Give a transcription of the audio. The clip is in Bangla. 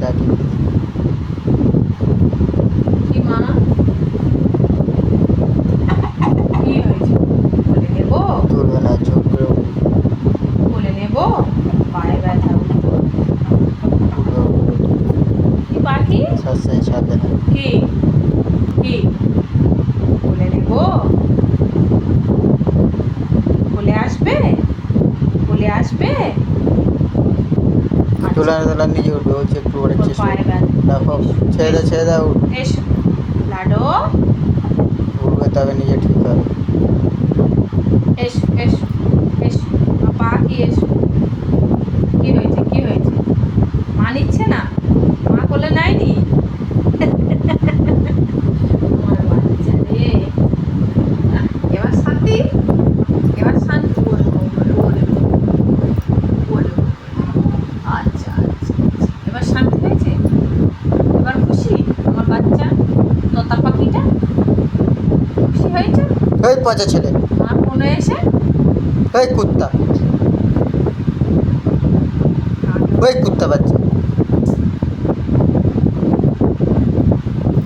ডাকি কি মা কি হয়েছে বলে নেব তুলবে না চোখ করে বলে নেব পায়ে ব্যথা কি পাখি সাথে সাথে না কি কি বলে নেব বলে আসবে বলে আসবে তোলার তোলার নিজে উঠবে ও একটু করে ওর পায়ে ব্যথা দেখো ছেড়ে দাও এসো লাডো উঠবে তবে নিজে ঠিক হবে এসো এসো এসো পা কি এসো কি হয়েছে কি হয়েছে মা নিচ্ছে না মা কোলে নেয়নি আমার বাচ্চা রে এবার শান্তি এবার শান্তি বলে আচ্ছা আচ্ছা এবার শান্তি হয়েছে এবার খুশি আমার বাচ্চা তোতা পাখিটা খুশি হয়েছে ওই পচা ছেলে মা ফোনে এসে ওই কুত্তা বাচ্চা